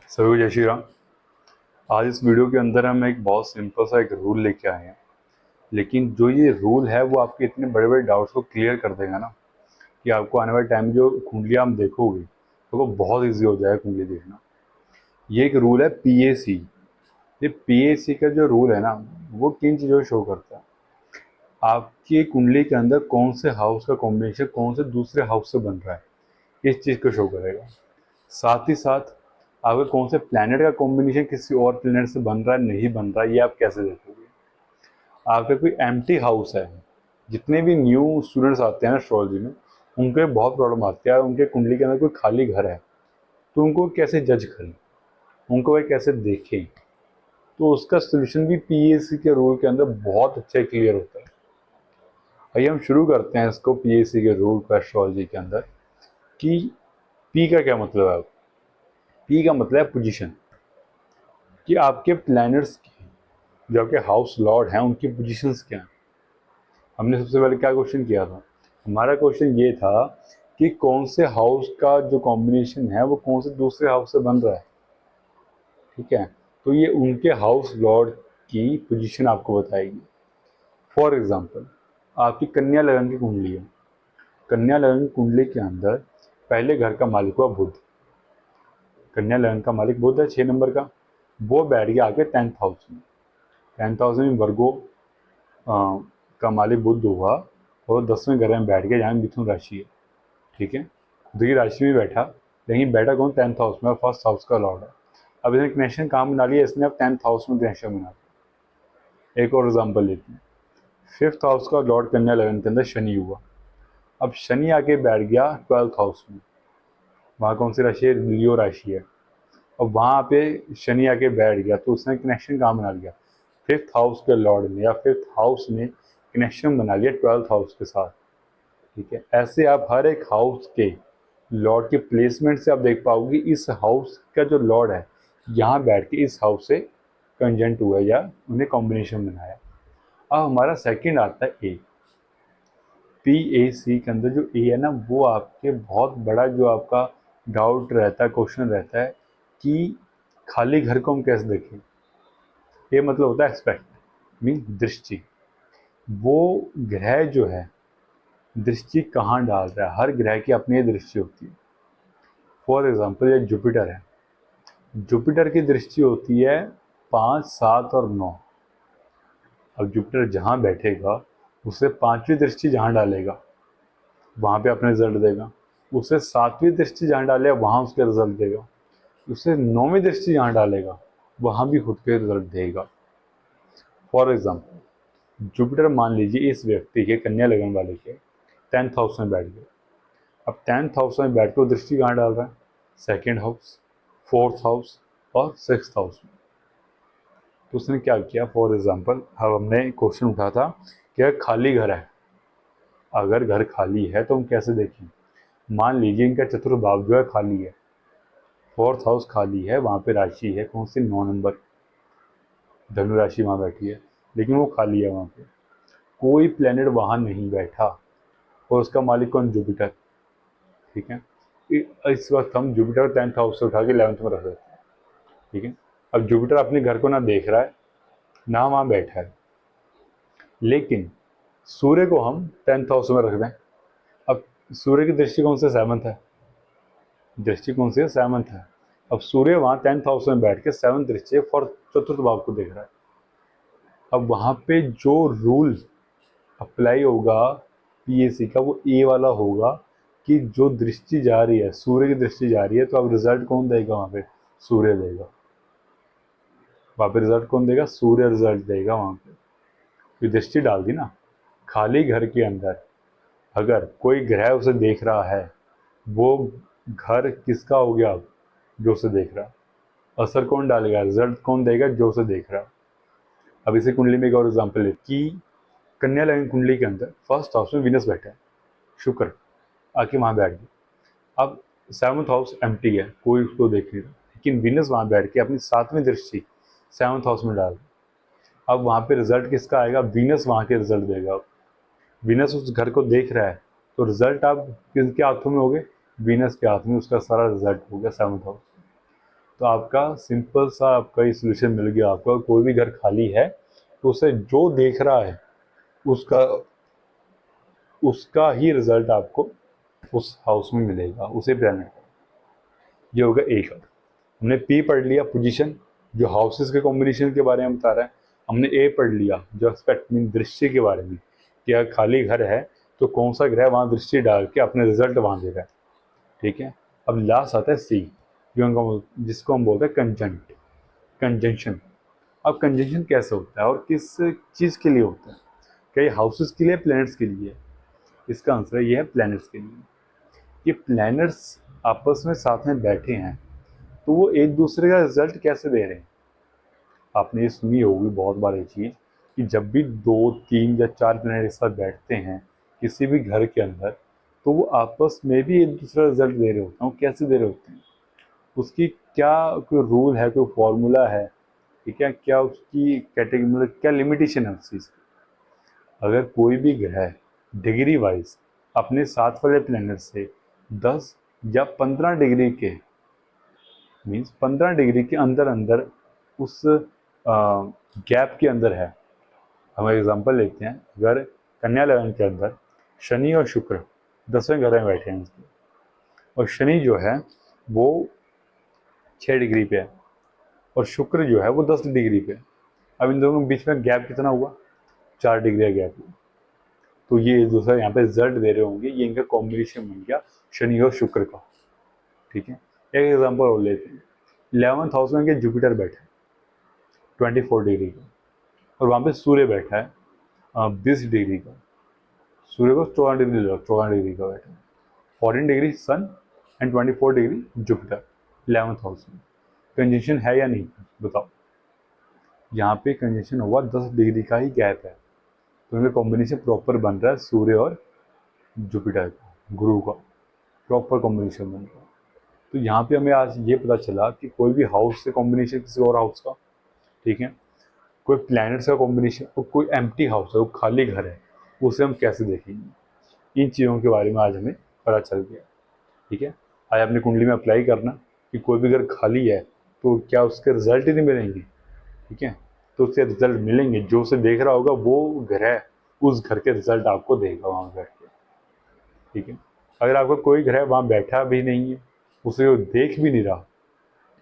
सभी को जय श्री राम। आज इस वीडियो के अंदर हम एक बहुत सिंपल सा एक रूल लेके आए हैं, लेकिन जो ये रूल है वो आपके इतने बड़े बड़े डाउट्स को क्लियर कर देगा ना कि आपको आने वाले टाइम में जो कुंडलियाँ आप देखोगे तो वो बहुत इजी हो जाएगा कुंडली देखना। ये एक रूल है पीएसी। ये पीएसी का जो रूल है ना वो किन चीज़ों को शो करता है, आपकी कुंडली के अंदर कौन से हाउस का कॉम्बिनेशन कौन से दूसरे हाउस से बन रहा है, इस चीज़ को शो करेगा। साथ ही साथ आपके कौन से प्लैनेट का कॉम्बिनेशन किसी और प्लैनेट से बन रहा है नहीं बन रहा है, ये आप कैसे देखोगे। आपका कोई एम्प्टी हाउस है, जितने भी न्यू स्टूडेंट्स आते हैं एस्ट्रोलॉजी में उनको बहुत प्रॉब्लम आती है, उनके कुंडली के अंदर कोई खाली घर है तो उनको कैसे जज करें, उनको वह कैसे देखें। तो उसका सोल्यूशन भी पीएसी के रूल के अंदर बहुत अच्छे क्लियर होता है। आइए हम शुरू करते हैं इसको पीएसी के रूल को एस्ट्रोलॉजी के अंदर कि पी का क्या मतलब है। पी का मतलब है पोजीशन, कि आपके प्लैनेट्स की जो आपके हाउस लॉर्ड हैं उनकी पोजीशंस क्या हैं। हमने सबसे पहले क्या क्वेश्चन किया था, हमारा क्वेश्चन ये था कि कौन से हाउस का जो कॉम्बिनेशन है वो कौन से दूसरे हाउस से बन रहा है। ठीक है, तो ये उनके हाउस लॉर्ड की पोजीशन आपको बताएगी। फॉर एग्जांपल, आपकी कन्या लगन की कुंडली है, कन्या लगन की कुंडली के अंदर पहले घर का मालिक हुआ बुध। कन्या लगन का मालिक बुध है 6 नंबर का, वो बैठ गया आके 10th हाउस में। 10th हाउस में वर्गो का मालिक बुध हुआ और 10वें घर में बैठ गया जहाँ मिथुन राशि है। ठीक है, खुद की राशि में बैठा, लेकिन बैठा कौन 10th हाउस में, फर्स्ट हाउस का लॉर्ड है। अब इसने कनेक्शन कहाँ बना लिया, इसने अब 10th हाउस में कनेक्शन बना लिया। एक और एग्जाम्पल लेते हैं, 5th हाउस का लॉर्ड कन्या लगन के अंदर शनि हुआ। अब शनि आके बैठ गया 12th हाउस में, वहाँ कौन सी राशि है, लियो राशि है। और वहाँ पे शनि आके बैठ गया तो उसने कनेक्शन कहाँ बना लिया, 5th हाउस के लॉर्ड ने या 5th हाउस ने कनेक्शन बना लिया 12th हाउस के साथ। ठीक है, ऐसे आप हर एक हाउस के लॉर्ड के प्लेसमेंट से आप देख पाओगे इस हाउस का जो लॉर्ड है यहाँ बैठ के इस हाउस से कंजेंट हुआ या उन्हें कॉम्बिनेशन बनाया। अब हमारा सेकंड आता है ए। पी ए सी के अंदर जो ए है ना वो आपके बहुत बड़ा जो आपका डाउट रहता है, क्वेश्चन रहता है कि खाली घर को हम कैसे देखें। ये मतलब होता है एक्सपेक्ट, मीन दृष्टि। वो ग्रह जो है दृष्टि कहाँ डाल रहा है, हर ग्रह की अपनी दृष्टि होती है। फॉर एग्जाम्पल ये जुपिटर है, जुपिटर की दृष्टि होती है 5, 7 और 9। अब जुपिटर जहाँ बैठेगा उसे 5वीं दृष्टि जहाँ डालेगा वहाँ पे अपने रिजल्ट देगा, उसे 7वीं दृष्टि जहाँ डालेगा वहाँ उसके रिजल्ट देगा, उसे 9वीं दृष्टि जहाँ डालेगा वहाँ भी खुद के रिजल्ट देगा। फॉर एग्जाम्पल जुपिटर मान लीजिए इस व्यक्ति के कन्या लगन वाले के 10th हाउस में बैठ गए। अब 10th हाउस में बैठ कर दृष्टि कहाँ डाल रहा है, 2nd हाउस, 4th हाउस और 6th हाउस में। तो उसने क्या किया, फॉर एग्जाम्पल अब हमने क्वेश्चन उठा था कि अगर खाली घर है, अगर घर खाली है तो हम कैसे देखें। मान लीजिए इनका चतुर्थ भाव जो है खाली है, 4th हाउस खाली है, वहाँ पे राशि है कौन सी, 9 नंबर, धनु राशि वहाँ बैठी है, लेकिन वो खाली है, वहाँ पे कोई प्लेनेट वहाँ नहीं बैठा और उसका मालिक कौन, जुपिटर। ठीक है, इस वक्त हम जुपिटर 10th हाउस से उठा के 11th में रख देते हैं। ठीक है, अब जुपिटर अपने घर को ना देख रहा है ना वहाँ बैठा है, लेकिन सूर्य को हम 10th हाउस में रख दें। अब सूर्य की दृष्टि कौन से, 7th है, दृष्टि कौन सी है, 7th है। अब सूर्य वहाँ 10th हाउस में बैठ के 7th दृष्टि फॉर चतुर्थ भाव को देख रहा है। अब वहाँ पे जो रूल अप्लाई होगा पीएसी का वो ए वाला होगा कि जो दृष्टि जा रही है, सूर्य की दृष्टि जा रही है, तो अब रिजल्ट कौन देगा वहाँ पे, सूर्य देगा। वहाँ पे रिजल्ट कौन देगा, सूर्य रिजल्ट देगा। वहाँ पे दृष्टि डाल दी ना, खाली घर के अंदर अगर कोई ग्रह उसे देख रहा है, वो घर किसका हो गया, अब जो उसे देख रहा है। असर कौन डालेगा, रिजल्ट कौन देगा, जो उसे देख रहा है। अब इसी कुंडली में एक और एग्जाम्पल है कि कन्या लगन कुंडली के अंदर फर्स्ट हाउस में विनस बैठा है, शुक्र आके वहाँ बैठ गया। अब 7th हाउस एम्प्टी है, कोई उसको देख नहीं रहा, लेकिन विनस वहाँ बैठ के अपनी 7वीं दृष्टि 7th हाउस में डाल। अब वहाँ पे रिजल्ट किसका आएगा, वीनस वहाँ के रिजल्ट देगा। अब वीनस उस घर को देख रहा है तो रिजल्ट अब किसके हाथों में हो गए, वीनस के हाथ में, उसका सारा रिजल्ट हो गया 7th हाउस। तो आपका सिंपल सा आपका ये सोल्यूशन मिल गया आपको। कोई भी घर खाली है तो उसे जो देख रहा है उसका उसका ही रिजल्ट आपको उस हाउस में मिलेगा, उसे प्लान। ये होगा ए का। हमने पी पढ़ लिया पोजीशन, जो हाउसेस के कॉम्बिनेशन के बारे में बता रहा है। हमने ए पढ़ लिया जो एस्पेक्ट मीन दृश्य के बारे में, कि अगर खाली घर है तो कौन सा ग्रह वहाँ दृष्टि डाल के अपने रिजल्ट वहाँ दे रहा है। ठीक है, अब लास्ट आता है सी, जिसको हम बोलते हैं कंजंक्ट, कंजंक्शन। अब कंजंक्शन कैसे होता है और किस चीज़ के लिए होता है? क्या ये हाउसेस के लिए, प्लैनेट्स के लिए? इसका आंसर ये है प्लैनेट्स के लिए। ये प्लैनेट्स आपस में साथ में बैठे हैं तो वो एक दूसरे का रिजल्ट कैसे दे रहे हैं? आपने ये सुनी होगी बहुत बार ये चीज़, कि जब भी 2, 3 या 4 प्लैनेट एक साथ बैठते हैं किसी भी घर के अंदर, तो वो आपस में भी एक दूसरा रिजल्ट दे रहे होते हैं। वो कैसे दे रहे होते हैं? उसकी क्या कोई रूल है, कोई फॉर्मूला है? ठीक है, क्या उसकी कैटेगरी, मतलब क्या लिमिटेशन है उस चीज़ की? अगर कोई भी ग्रह डिग्री वाइज अपने साथ वाले प्लैनेट से 10 या 15 डिग्री के, मीन्स 15 डिग्री के अंदर अंदर उस गैप के अंदर है। हम एग्जांपल लेते हैं, अगर कन्या लगन के अंदर शनि और शुक्र 10वें घर में बैठे हैं उसके, और शनि जो है वो 6 डिग्री पे है और शुक्र जो है वो 10 डिग्री पे है। अब इन दोनों के बीच में गैप कितना हुआ? 4 डिग्री का गैप हुआ। तो ये एक दूसरा यहाँ पे रिजल्ट दे रहे होंगे, ये इनका कॉम्बिनेशन बन गया शनि और शुक्र का। ठीक है, एक एग्जांपल और लेते हैं। 11th हाउस में इनके जुपिटर बैठा है 24 डिग्री का, और वहाँ पे सूर्य बैठा है 20 डिग्री का। सूर्य को 14 डिग्री का बैठा है, 14 degree sun and 24 degree Jupiter 11th house में। कंजंक्शन है या नहीं बताओ? यहाँ पे कंजंक्शन हुआ 10 डिग्री का ही गैप है, तो इनका कॉम्बिनेशन प्रॉपर बन रहा है सूर्य और जुपिटर का, गुरु का प्रॉपर कॉम्बिनेशन बन रहा है। तो यहाँ पे हमें आज ये पता चला कि कोई भी हाउस से कॉम्बिनेशन किसी और हाउस का, ठीक है, कोई प्लैनेट्स का कॉम्बिनेशन और कोई एम्प्टी हाउस है, वो खाली घर है, उसे हम कैसे देखेंगे? इन चीज़ों के बारे में आज हमें पता चल गया। ठीक है, आज अपनी कुंडली में अप्लाई करना कि कोई भी घर खाली है तो क्या उसके रिजल्ट ही नहीं मिलेंगे? ठीक है, तो उसके रिजल्ट मिलेंगे, जो उसे देख रहा होगा वो ग्रह उस घर के रिजल्ट आपको देगा वहाँ बैठ के। ठीक है, अगर आपका कोई ग्रह वहाँ बैठा भी नहीं है, उसे वो देख भी नहीं रहा,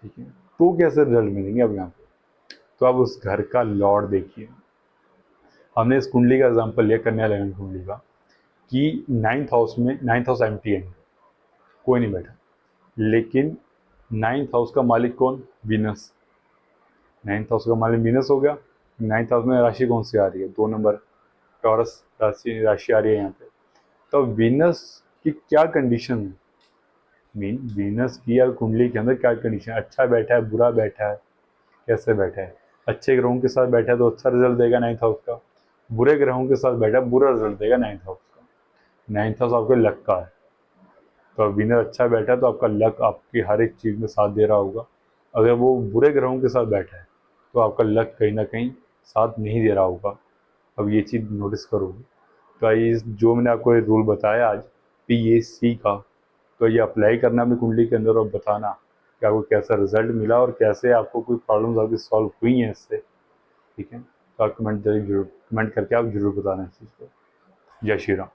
ठीक है, तो कैसे रिजल्ट मिलेंगे अब यहाँ पे? तो आप उस घर का लॉर्ड देखिए। हमने इस कुंडली का एग्जाम्पल लिया, कन्या लगन कुंडली का, कि 9th हाउस में 9th हाउस एम्प्टी है, कोई नहीं बैठा, लेकिन 9th हाउस का मालिक कौन? वीनस। 9th हाउस का मालिक वीनस हो गया। 9th हाउस में राशि कौन सी आ रही है? 2 नंबर टॉरस राशि आ रही है यहाँ पे। तो वीनस की क्या कंडीशन है? वीनस की या कुंडली के अंदर क्या कंडीशन? अच्छा बैठा है, बुरा बैठा है, कैसे बैठा है? अच्छे ग्रहों के साथ बैठा है तो अच्छा रिजल्ट देगा 9th हाउस का, बुरे ग्रहों के साथ बैठा है बुरा रिजल्ट देगा 9th हाउस का। 9th हाउस आपके लक का है, तो विनर अच्छा बैठा है तो आपका लक आपकी हर एक चीज़ में साथ दे रहा होगा। अगर वो बुरे ग्रहों के साथ बैठा है तो आपका लक कहीं ना कहीं साथ नहीं दे रहा होगा। अब ये चीज़ नोटिस करोगे। तो आइए जो मैंने आपको ये रूल बताया आज PAC का, तो ये अप्लाई करना अपनी कुंडली के अंदर और बताना कि आपको कैसा रिजल्ट मिला और कैसे आपको कोई प्रॉब्लम्स आपकी सॉल्व हुई हैं इससे। ठीक है, तो आप कमेंट करके आप जरूर बताना इस चीज़ को। जय श्री राम।